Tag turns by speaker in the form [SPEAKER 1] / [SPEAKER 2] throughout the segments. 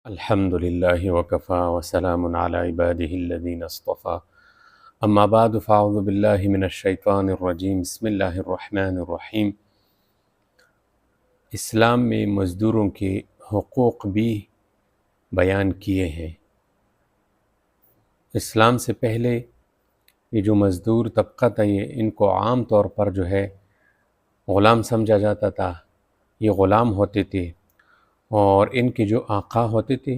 [SPEAKER 1] الحمد لله وكفى وسلام على عباده الذين اصطفى اما بعد فاعوذ بالله من الشیطان الرجیم بسم اللہ الرحمن الرحیم۔ اسلام میں مزدوروں کے حقوق بھی بیان کیے ہیں۔ اسلام سے پہلے یہ جو مزدور طبقہ تھا ان کو عام طور پر غلام سمجھا جاتا تھا۔ یہ غلام ہوتے تھے اور ان کے جو آقا ہوتے تھے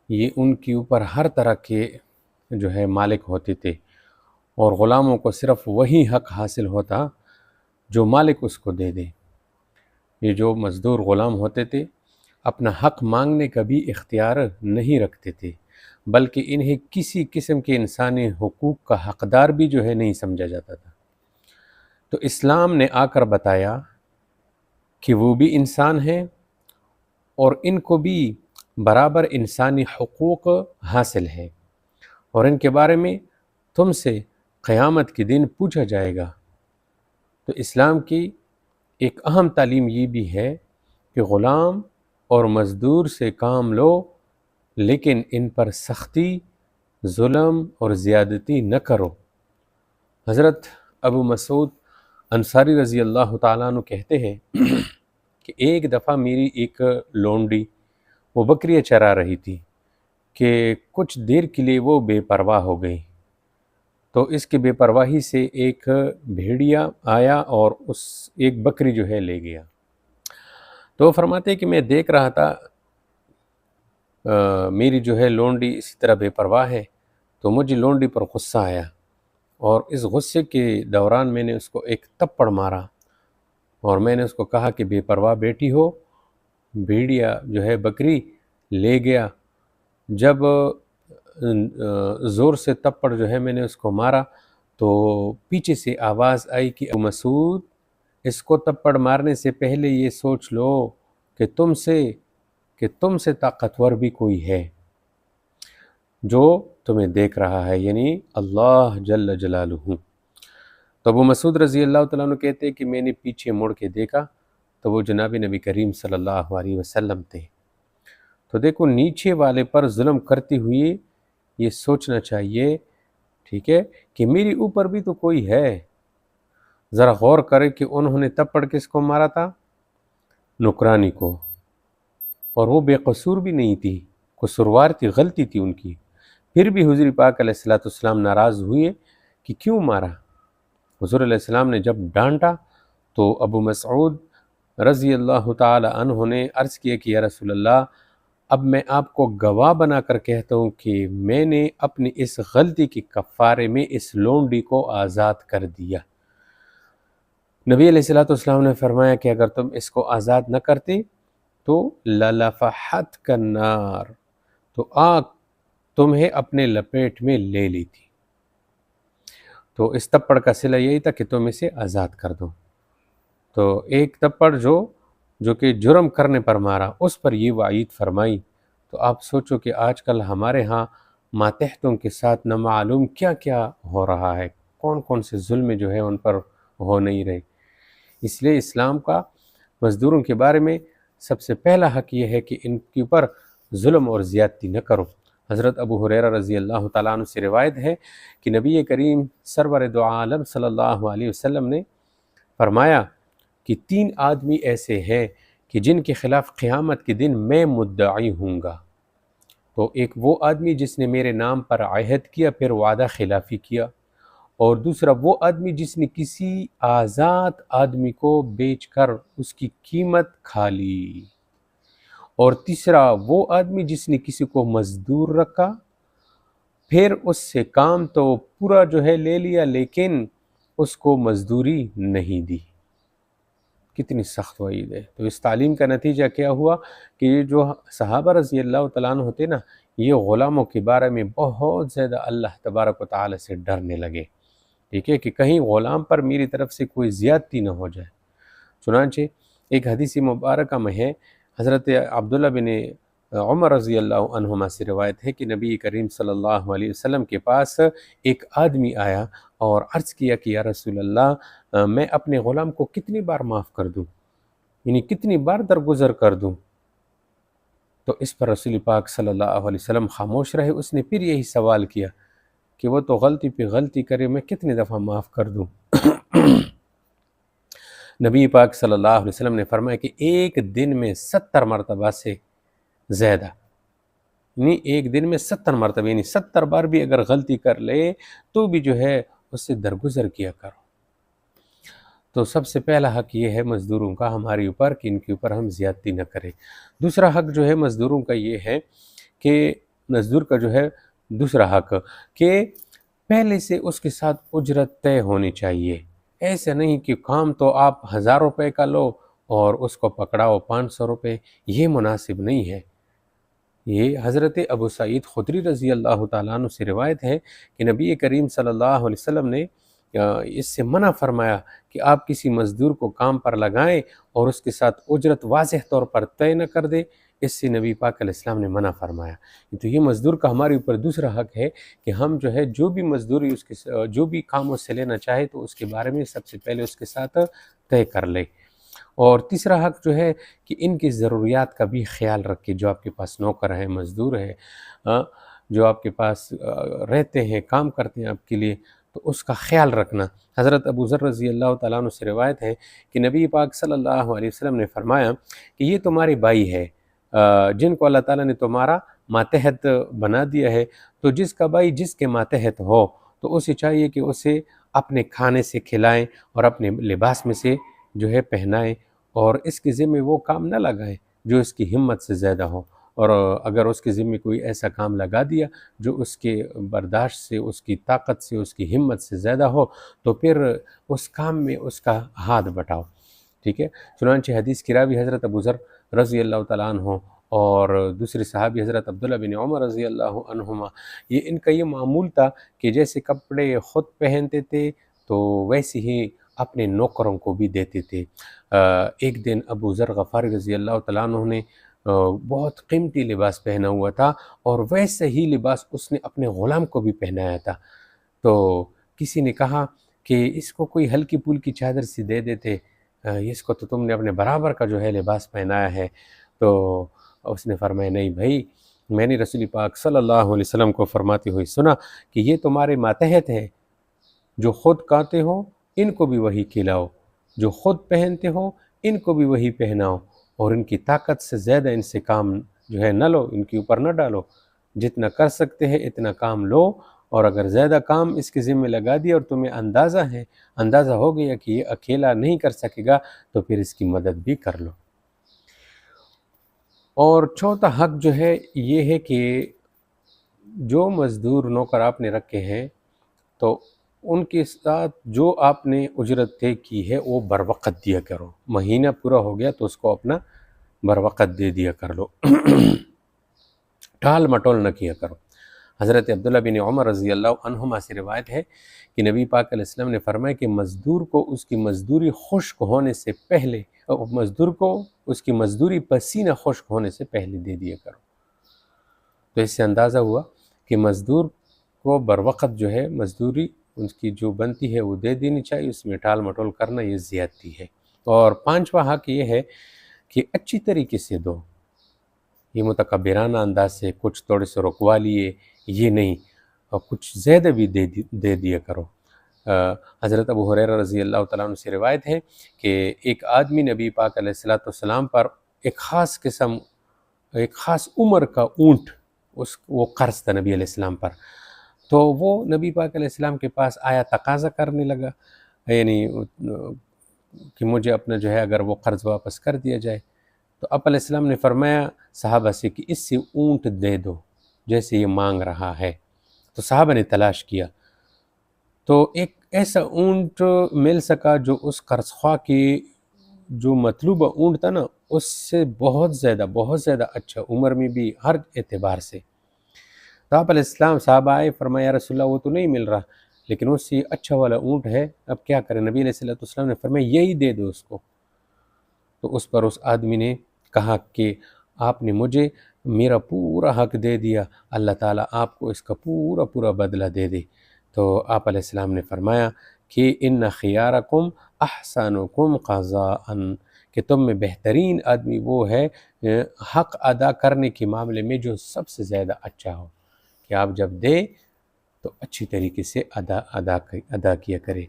[SPEAKER 1] یہ ان کے اوپر ہر طرح کے مالک ہوتے تھے، اور غلاموں کو صرف وہی حق حاصل ہوتا جو مالک اس کو دے دے۔ یہ جو مزدور غلام ہوتے تھے اپنا حق مانگنے کا بھی اختیار نہیں رکھتے تھے، بلکہ انہیں کسی قسم کے انسانی حقوق کا حقدار بھی نہیں سمجھا جاتا تھا۔ تو اسلام نے آ کر بتایا کہ وہ بھی انسان ہیں اور ان کو بھی برابر انسانی حقوق حاصل ہے، اور ان کے بارے میں تم سے قیامت کے دن پوچھا جائے گا۔ تو اسلام کی ایک اہم تعلیم یہ بھی ہے کہ غلام اور مزدور سے کام لو، لیکن ان پر سختی، ظلم اور زیادتی نہ کرو۔ حضرت ابو مسعود انصاری رضی اللہ تعالیٰ عنہ کہتے ہیں کہ ایک دفعہ میری ایک لونڈی وہ بکریاں چرا رہی تھی کہ کچھ دیر کے لیے وہ بے پرواہ ہو گئی۔ تو اس کے بے پرواہی سے ایک بھیڑیا آیا اور اس ایک بکری لے گیا۔ تو وہ فرماتے ہیں کہ میں دیکھ رہا تھا میری لونڈی اسی طرح بے پرواہ ہے، تو مجھے لونڈی پر غصہ آیا، اور اس غصے کے دوران میں نے اس کو ایک تپڑ مارا، اور میں نے اس کو کہا کہ بے پرواہ بیٹی ہو، بھیڑیا بکری لے گیا۔ جب زور سے تپڑ میں نے اس کو مارا تو پیچھے سے آواز آئی کہ ابو مسعود، اس کو تپڑ مارنے سے پہلے یہ سوچ لو کہ تم سے طاقتور بھی کوئی ہے جو تمہیں دیکھ رہا ہے، یعنی اللہ جل جلالہ۔ تو ابو مسعود رضی اللہ تعالیٰ عنہ کہتے ہیں کہ میں نے پیچھے مڑ کے دیکھا تو وہ جناب نبی کریم صلی اللہ علیہ وسلم تھے۔ تو دیکھو، نیچے والے پر ظلم کرتے ہوئے یہ سوچنا چاہیے، ٹھیک ہے، کہ میری اوپر بھی تو کوئی ہے۔ ذرا غور کرے کہ انہوں نے تپڑ کس کو مارا تھا؟ نکرانی کو، اور وہ بے قصور بھی نہیں تھی، قصوروار تھی، غلطی تھی ان کی، پھر بھی حضور پاک علیہ السلام ناراض ہوئے کہ کیوں مارا۔ حضور علیہ السلام نے جب ڈانٹا تو ابو مسعود رضی اللہ تعالی عنہ نے عرض کیا کہ یا رسول اللہ، اب میں آپ کو گواہ بنا کر کہتا ہوں کہ میں نے اپنی اس غلطی کے کفارے میں اس لونڈی کو آزاد کر دیا۔ نبی علیہ السلام نے فرمایا کہ اگر تم اس کو آزاد نہ کرتے تو لَلَفَحَتْكَ النَّارُ، تو آگ تمہیں اپنے لپیٹ میں لے لیتی۔ تو اس تپڑ کا صلہ یہی تھا کہ تم اسے آزاد کر دو۔ تو ایک تپڑ جو کہ جرم کرنے پر مارا، اس پر یہ وعید فرمائی۔ تو آپ سوچو کہ آج کل ہمارے ہاں ماتحتوں کے ساتھ نہ معلوم کیا کیا ہو رہا ہے، کون کون سے ظلم ان پر ہو نہیں رہے۔ اس لیے اسلام کا مزدوروں کے بارے میں سب سے پہلا حق یہ ہے کہ ان کے اوپر ظلم اور زیادتی نہ کرو۔ حضرت ابو ہریرہ رضی اللہ تعالیٰ عنہ سے روایت ہے کہ نبی کریم سرور دو عالم صلی اللہ علیہ وسلم نے فرمایا کہ 3 آدمی ایسے ہیں کہ جن کے خلاف قیامت کے دن میں مدعی ہوں گا۔ تو ایک وہ آدمی جس نے میرے نام پر عہد کیا پھر وعدہ خلافی کیا، اور دوسرا وہ آدمی جس نے کسی آزاد آدمی کو بیچ کر اس کی قیمت کھا لی، اور تیسرا وہ آدمی جس نے کسی کو مزدور رکھا، پھر اس سے کام تو پورا لے لیا لیکن اس کو مزدوری نہیں دی۔ کتنی سخت وعید ہے۔ تو اس تعلیم کا نتیجہ کیا ہوا کہ یہ جو صحابہ رضی اللہ تعالیٰ عنہ ہوتے نا، یہ غلاموں کے بارے میں بہت زیادہ اللہ تبارک و تعالی سے ڈرنے لگے، ٹھیک ہے، کہ کہیں غلام پر میری طرف سے کوئی زیادتی نہ ہو جائے۔ چنانچہ ایک حدیث مبارکہ میں ہے، حضرت عبداللہ بن عمر رضی اللہ عنہما سے روایت ہے کہ نبی کریم صلی اللہ علیہ وسلم کے پاس ایک آدمی آیا اور عرض کیا کہ یا رسول اللہ، میں اپنے غلام کو کتنی بار معاف کر دوں، یعنی کتنی بار درگزر کر دوں۔ تو اس پر رسول پاک صلی اللہ علیہ وسلم خاموش رہے۔ اس نے پھر یہی سوال کیا کہ وہ تو غلطی پہ غلطی کرے، میں کتنی دفعہ معاف کر دوں؟ نبی پاک صلی اللہ علیہ وسلم نے فرمایا کہ ایک دن میں 70 مرتبہ سے زیادہ، یعنی ایک دن میں 70 مرتبہ، یعنی 70 بار بھی اگر غلطی کر لے تو بھی جو ہے اس سے درگزر کیا کرو۔ تو سب سے پہلا حق یہ ہے مزدوروں کا ہمارے اوپر کہ ان کے اوپر ہم زیادتی نہ کریں۔ دوسرا حق جو ہے مزدوروں کا یہ ہے کہ مزدور کا جو ہے دوسرا حق کہ پہلے سے اس کے ساتھ اجرت طے ہونی چاہیے۔ ایسا نہیں کہ کام تو آپ 1000 روپے کا لو اور اس کو پکڑاؤ 500 روپے، یہ مناسب نہیں ہے۔ یہ حضرت ابو سعید خدری رضی اللہ تعالیٰ عنہ سے روایت ہے کہ نبی کریم صلی اللہ علیہ وسلم نے اس سے منع فرمایا کہ آپ کسی مزدور کو کام پر لگائیں اور اس کے ساتھ اجرت واضح طور پر طے نہ کر دے، اس سے نبی پاک علیہ السلام نے منع فرمایا۔ تو یہ مزدور کا ہمارے اوپر دوسرا حق ہے کہ ہم جو ہے جو بھی مزدوری اس کے جو بھی کام اس سے لینا چاہے تو اس کے بارے میں سب سے پہلے اس کے ساتھ طے کر لے۔ اور تیسرا حق جو ہے کہ ان کی ضروریات کا بھی خیال رکھے، جو آپ کے پاس نوکر ہے، مزدور ہے، جو آپ کے پاس رہتے ہیں، کام کرتے ہیں آپ کے لیے، تو اس کا خیال رکھنا۔ حضرت ابو ذر رضی اللہ تعالیٰ عنہ سے روایت ہے کہ نبی پاک صلی اللہ علیہ وسلم نے فرمایا کہ یہ تمہارے بھائی ہے جن کو اللہ تعالیٰ نے تمہارا ماتحت بنا دیا ہے، تو جس کا بھائی جس کے ماتحت ہو تو اسے چاہیے کہ اسے اپنے کھانے سے کھلائیں اور اپنے لباس میں سے جو ہے پہنائیں، اور اس کے ذمہ وہ کام نہ لگائیں جو اس کی ہمت سے زیادہ ہو، اور اگر اس کے ذمہ کوئی ایسا کام لگا دیا جو اس کے برداشت سے، اس کی طاقت سے، اس کی ہمت سے زیادہ ہو تو پھر اس کام میں اس کا ہاتھ بٹاؤ، ٹھیک ہے۔ چنانچہ حدیث کی راوی حضرت ابو ذر رضی اللہ تعالیٰ عنہ اور دوسرے صحابی حضرت عبداللہ بن عمر رضی اللہ عنہما، ان کا یہ معمول تھا کہ جیسے کپڑے خود پہنتے تھے تو ویسے ہی اپنے نوکروں کو بھی دیتے تھے۔ ایک دن ابو ذر غفاری رضی اللہ تعالیٰ عنہ نے بہت قیمتی لباس پہنا ہوا تھا اور ویسے ہی لباس اس نے اپنے غلام کو بھی پہنایا تھا، تو کسی نے کہا کہ اس کو کوئی ہلکی پھلکی چادر سی دے دیتے، اس کو تو تم نے اپنے برابر کا جو ہے لباس پہنایا ہے۔ تو اس نے فرمایا نہیں بھائی، میں نے رسول پاک صلی اللہ علیہ وسلم کو فرماتے ہوئے سنا کہ یہ تمہارے ماتحت ہے، جو خود کھاتے ہو ان کو بھی وہی کھلاؤ، جو خود پہنتے ہو ان کو بھی وہی پہناؤ، اور ان کی طاقت سے زیادہ ان سے کام جو ہے نہ لو، ان کے اوپر نہ ڈالو، جتنا کر سکتے ہیں اتنا کام لو، اور اگر زیادہ کام اس کے ذمہ لگا دیا اور تمہیں اندازہ ہو گیا کہ یہ اکیلا نہیں کر سکے گا تو پھر اس کی مدد بھی کر لو۔ اور چوتھا حق جو ہے یہ ہے کہ جو مزدور نوکر آپ نے رکھے ہیں تو ان کے ساتھ جو آپ نے اجرت طے کی ہے وہ بر وقت دیا کرو، مہینہ پورا ہو گیا تو اس کو اپنا بر وقت دے دیا کر لو، ٹال مٹول نہ کیا کرو۔ حضرت عبداللہ بن عمر رضی اللہ عنہما سے روایت ہے کہ نبی پاک علیہ السلام نے فرمایا کہ مزدور کو اس کی مزدوری خشک ہونے سے پہلے، مزدور کو اس کی مزدوری پسینہ خشک ہونے سے پہلے دے دیا کرو۔ تو اس سے اندازہ ہوا کہ مزدور کو بر وقت جو ہے مزدوری ان کی جو بنتی ہے وہ دے دینی چاہیے، اس میں ٹال مٹول کرنا یہ زیادتی ہے۔ اور پانچواں حق یہ ہے کہ اچھی طریقے سے دو، یہ متکبرانہ انداز سے کچھ تھوڑے سے رکوا لیے یہ نہیں، اور کچھ زیادہ بھی دے دیا کرو۔ حضرت ابو ہریرہ رضی اللہ تعالیٰ عنہ سے روایت ہے کہ ایک آدمی نبی پاک علیہ السلام پر ایک خاص عمر کا اونٹ وہ قرض تھا نبی علیہ السلام پر، تو وہ نبی پاک علیہ السلام کے پاس آیا، تقاضا کرنے لگا، یعنی کہ مجھے اپنا جو ہے اگر وہ قرض واپس کر دیا جائے، تو آپ علیہ السلام نے فرمایا صحابہ سے کہ اس سے اونٹ دے دو جیسے یہ مانگ رہا ہے۔ تو صحابہ نے تلاش کیا تو ایک ایسا اونٹ مل سکا جو اس قرض خواہ کی جو مطلوبہ اونٹ تھا نا اس سے بہت زیادہ اچھا، عمر میں بھی ہر اعتبار سے۔ تو آپ علیہ السلام صحابہ آئے، فرمایا یا رسول اللہ وہ تو نہیں مل رہا لیکن اس سے اچھا والا اونٹ ہے، اب کیا کریں؟ نبی علیہ السلام نے فرمایا یہی دے دو اس کو۔ تو اس پر اس آدمی نے کہا کہ آپ نے مجھے میرا پورا حق دے دیا، اللہ تعالیٰ آپ کو اس کا پورا بدلہ دے دے۔ تو آپ علیہ السلام نے فرمایا کہ ان خیارکم احسنکم قضاء، کہ تم میں بہترین آدمی وہ ہے حق ادا کرنے کے معاملے میں جو سب سے زیادہ اچھا ہو، کہ آپ جب دیں تو اچھی طریقے سے ادا کیا کرے۔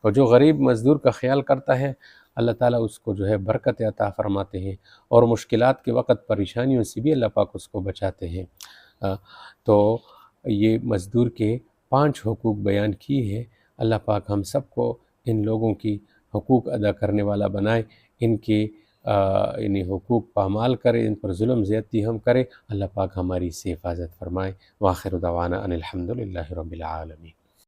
[SPEAKER 1] اور جو غریب مزدور کا خیال کرتا ہے اللہ تعالیٰ اس کو جو ہے برکت عطا فرماتے ہیں، اور مشکلات کے وقت پریشانیوں سے بھی اللہ پاک اس کو بچاتے ہیں۔ تو یہ مزدور کے 5 حقوق بیان کیے ہیں۔ اللہ پاک ہم سب کو ان لوگوں کی حقوق ادا کرنے والا بنائے، ان کے یعنی حقوق پامال کرے، ان پر ظلم زیادتی ہم کرے، اللہ پاک ہماری اس سے حفاظت فرمائے۔ وآخر دعوانا ان الحمد للہ رب العالمین۔